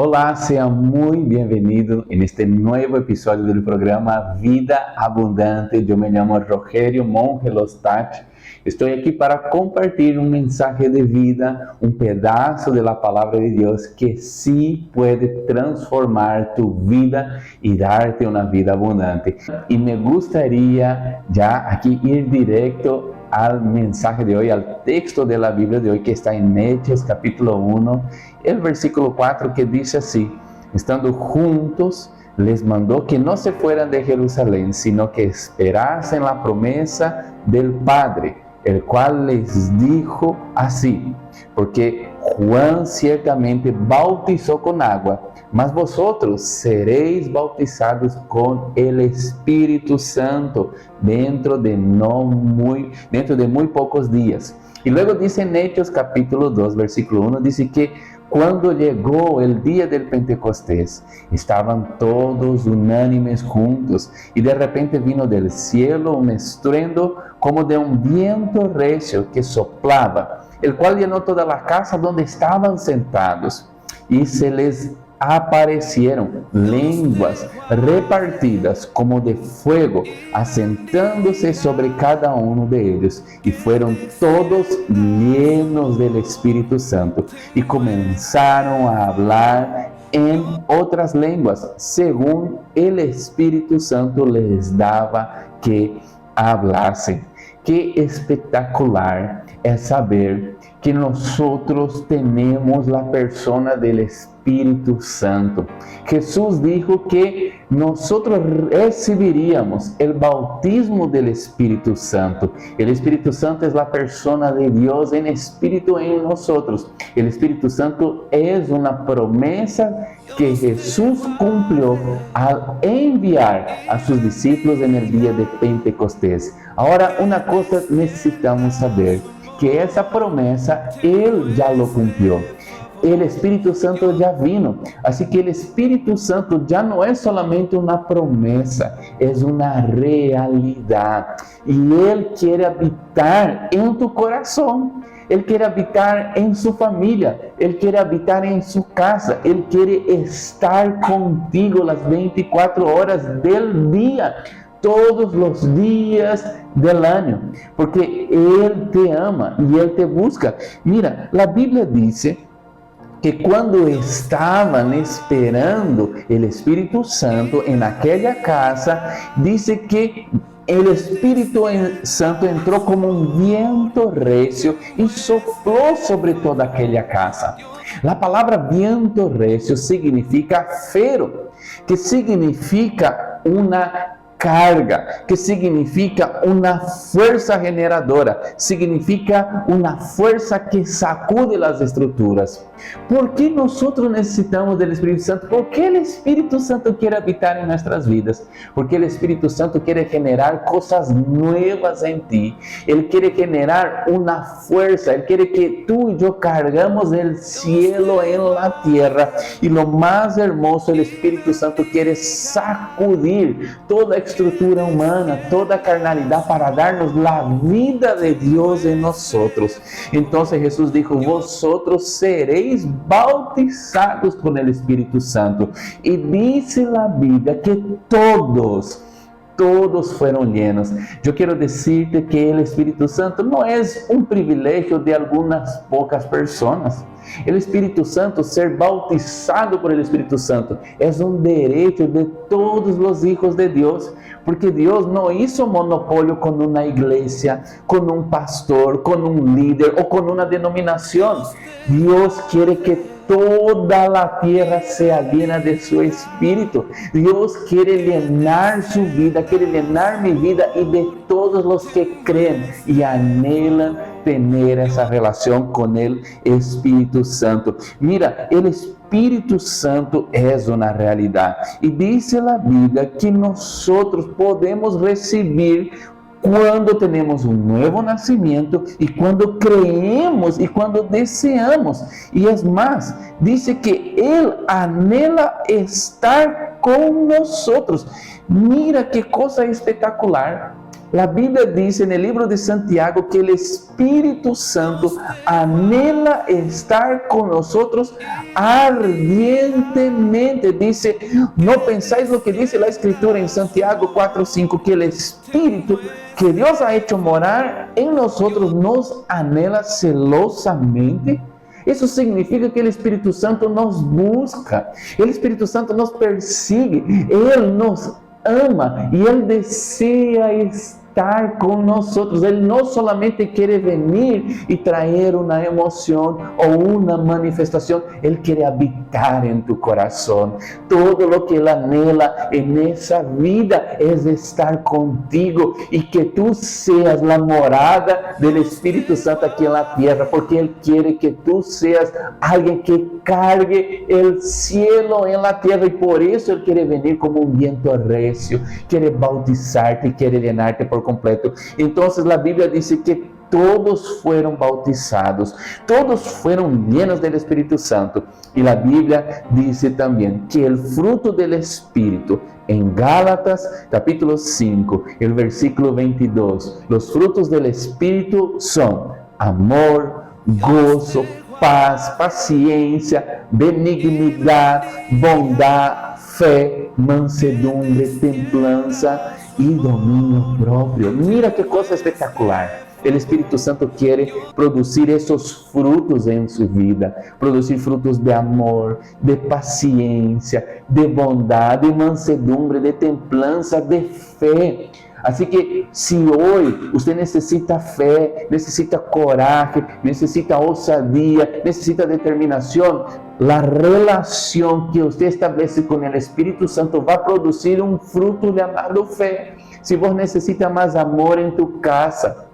Olá, seja muito bem-vindo em este novo episódio do programa Vida Abundante. Eu me chamo Rogério Monge Lostat. Estou aqui para compartilhar um mensagem de vida, um pedaço da palavra de Deus que sim pode transformar tu vida e dar-te uma vida abundante. E me gostaria já aqui ir direto al mensaje de hoy, al texto de la Biblia de hoy que está en Hechos capítulo 1, el versículo 4 que dice así: estando juntos, les mandó que no se fueran de Jerusalén, sino que esperasen la promesa del Padre, el cual les dijo así: porque Juan ciertamente bautizó con agua, mas vosotros seréis bautizados con el Espíritu Santo dentro de muy pocos días. Y luego dice en Hechos capítulo 2, versículo 1, dice que cuando llegó el día del Pentecostés, estaban todos unánimes juntos, y de repente vino del cielo un estruendo como de un viento recio que soplaba, el cual llenó toda la casa donde estaban sentados, y se les aparecieron lenguas repartidas como de fuego, asentándose sobre cada uno de ellos, y fueron todos llenos del Espíritu Santo, y comenzaron a hablar en otras lenguas, según el Espíritu Santo les daba que hablasen. Qué espectacular es saber que nosotros tenemos la persona del Espíritu Santo. Jesús dijo que nosotros recibiríamos el bautismo del Espíritu Santo. El Espíritu Santo es la persona de Dios en espíritu en nosotros. El Espíritu Santo es una promesa que Jesús cumplió al enviar a sus discípulos en el día de Pentecostés. Ahora, una cosa necesitamos saber, que essa promessa Ele já lo cumpriu. O Espírito Santo já vino. Assim que o Espírito Santo já não é solamente uma promessa, é uma realidade. E Ele quer habitar em tu coração. Ele quer habitar em sua família. Ele quer habitar em sua casa. Ele quer estar contigo as 24 horas do dia. Todos os dias del año, porque Él te ama y Él te busca. Mira, la Biblia dice que cuando estaban esperando el Espíritu Santo en aquella casa, dice que el Espíritu Santo entró como un viento recio y sopló sobre toda aquella casa. La palabra viento recio significa fero, que significa una carga, que significa una fuerza generadora, significa una fuerza que sacude las estructuras. ¿Por qué nosotros necesitamos del Espíritu Santo? ¿Por qué el Espíritu Santo quiere habitar en nuestras vidas? Porque el Espíritu Santo quiere generar cosas nuevas en ti. Él quiere generar una fuerza. Él quiere que tú y yo cargamos el cielo en la tierra. Y lo más hermoso, el Espíritu Santo quiere sacudir toda estructura humana, toda carnalidad para darnos la vida de Dios en nosotros. Entonces Jesús dijo: vosotros seréis bautizados con el Espíritu Santo. Y dice la Biblia que todos fueron llenos. Yo quiero decirte que el Espíritu Santo no es un privilegio de algunas pocas personas. El Espíritu Santo, ser bautizado por el Espíritu Santo, es un derecho de todos los hijos de Dios, porque Dios no hizo monopolio con una iglesia, con un pastor, con un líder o con una denominación. Dios quiere que toda la tierra sea llena de su Espíritu. Dios quiere llenar su vida, quiere llenar mi vida y de todos los que creen y anhelan tener esa relación con el Espíritu Santo. Mira, el Espíritu Santo es una realidad. Y dice la Biblia que nosotros podemos recibir quando temos um novo nascimento e quando creemos e quando deseamos. E é mais, diz que Ele anela estar com nós. Mira que coisa espetacular. La Biblia dice en el libro de Santiago que el Espíritu Santo anhela estar con nosotros ardientemente. Dice, no pensáis lo que dice la Escritura en Santiago 4:5, que el Espíritu que Dios ha hecho morar en nosotros nos anhela celosamente. Eso significa que el Espíritu Santo nos busca, el Espíritu Santo nos persigue, Él nos ama y Él desea estar con nosotros. Él no solamente quiere venir y traer una emoción o una manifestación, Él quiere habitar en tu corazón. Todo lo que Él anhela en esa vida es estar contigo y que tú seas la morada del Espíritu Santo aquí en la tierra, porque Él quiere que tú seas alguien que cargue el cielo en la tierra, y por eso Él quiere venir como un viento recio, quiere bautizarte, quiere llenarte por completo. Entonces la Biblia dice que todos fueron bautizados, todos fueron llenos del Espíritu Santo. Y la Biblia dice también que el fruto del Espíritu, en Gálatas capítulo 5, el versículo 22, los frutos del Espíritu son amor, gozo, paz, paciencia, benignidad, bondad, fe, mansedumbre, templanza y dominio propio. Mira qué cosa espectacular. El Espíritu Santo quiere producir esos frutos en su vida, producir frutos de amor, de paciencia, de bondad, de mansedumbre, de templanza, de fe. Así que si hoy usted necesita fe, necesita coraje, necesita osadía, necesita determinación, la relación que usted establece con el Espíritu Santo va a producir un fruto llamado fe. Si vos necesitas más amor en tu casa,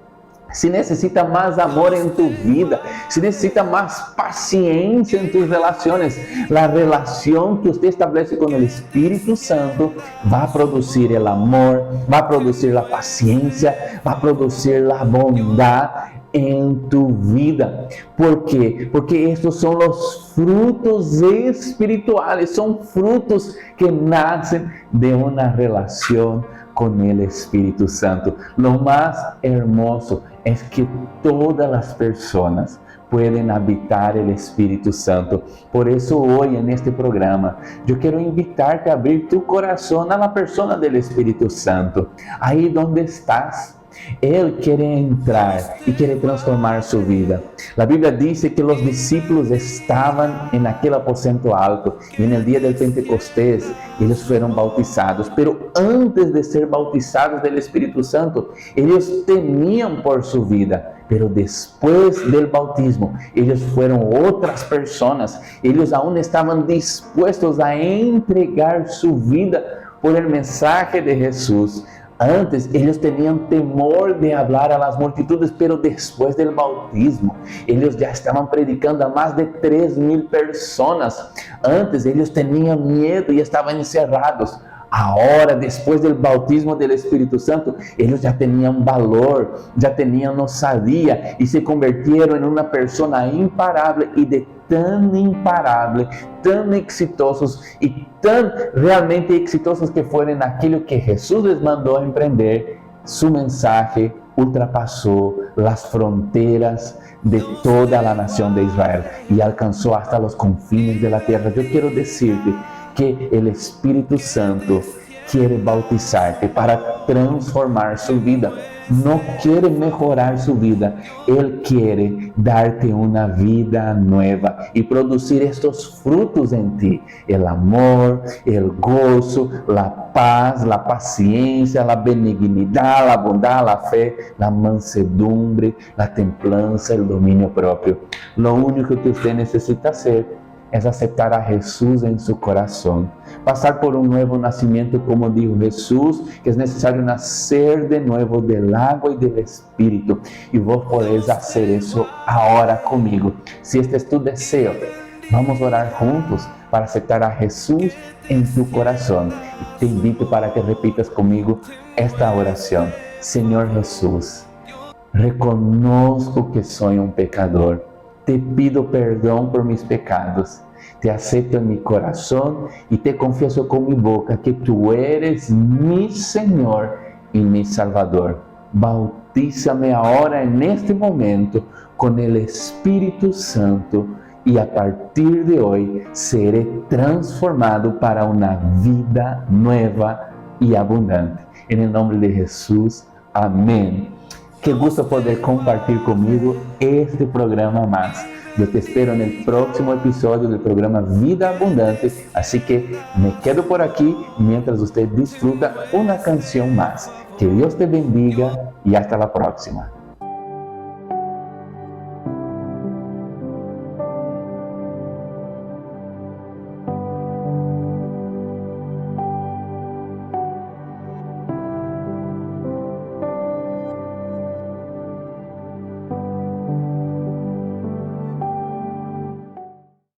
si necesita más amor en tu vida, si necesita más paciencia en tus relaciones, la relación que usted establece con el Espíritu Santo va a producir el amor, va a producir la paciencia, va a producir la bondad en tu vida. ¿Por qué? Porque estos son los frutos espirituales, son frutos que nacen de una relación con el Espíritu Santo. Lo más hermoso es que todas las personas pueden habitar el Espíritu Santo. Por eso hoy en este programa yo quiero invitarte a abrir tu corazón a la persona del Espíritu Santo. Ahí donde estás, Él quiere entrar y quiere transformar su vida. La Biblia dice que los discípulos estaban en aquel aposento alto y en el día del Pentecostés ellos fueron bautizados. Pero antes de ser bautizados del Espíritu Santo, ellos temían por su vida. Pero después del bautismo, ellos fueron otras personas. Ellos aún estaban dispuestos a entregar su vida por el mensaje de Jesús. Antes ellos tenían temor de hablar a las multitudes, pero después del bautismo ellos ya estaban predicando a más de 3,000 personas. Antes ellos tenían miedo y estaban encerrados. Ahora, después del bautismo del Espíritu Santo, ellos ya tenían valor, ya tenían osadía y se convirtieron en una persona imparable, y de tan imparable, tan exitosos y tan realmente exitosos que fueron en aquello que Jesús les mandó a emprender, su mensaje ultrapasó las fronteras de toda la nación de Israel y alcanzó hasta los confines de la tierra. Yo quiero decirte que el Espíritu Santo quiere bautizarte para transformar su vida. No quiere mejorar su vida, Él quiere darte una vida nueva y producir estos frutos en ti: el amor, el gozo, la paz, la paciencia, la benignidad, la bondad, la fe, la mansedumbre, la templanza, el dominio propio. Lo único que usted necesita hacer es aceptar a Jesús en su corazón, pasar por un nuevo nacimiento, como dijo Jesús, que es necesario nacer de nuevo del agua y del Espíritu. Y vos podés hacer eso ahora conmigo. Si este es tu deseo, vamos a orar juntos para aceptar a Jesús en tu corazón. Te invito para que repitas conmigo esta oración. Señor Jesús, reconozco que soy un pecador. Te pido perdón por mis pecados, te acepto en mi corazón y te confieso con mi boca que tú eres mi Señor y mi Salvador. bautízame ahora en este momento con el Espíritu Santo y a partir de hoy seré transformado para una vida nueva y abundante. En el nombre de Jesús, amén. Qué gusto poder compartir conmigo este programa más. Yo te espero en el próximo episodio del programa Vida Abundante, así que me quedo por aquí mientras usted disfruta una canción más. Que Dios te bendiga y hasta la próxima.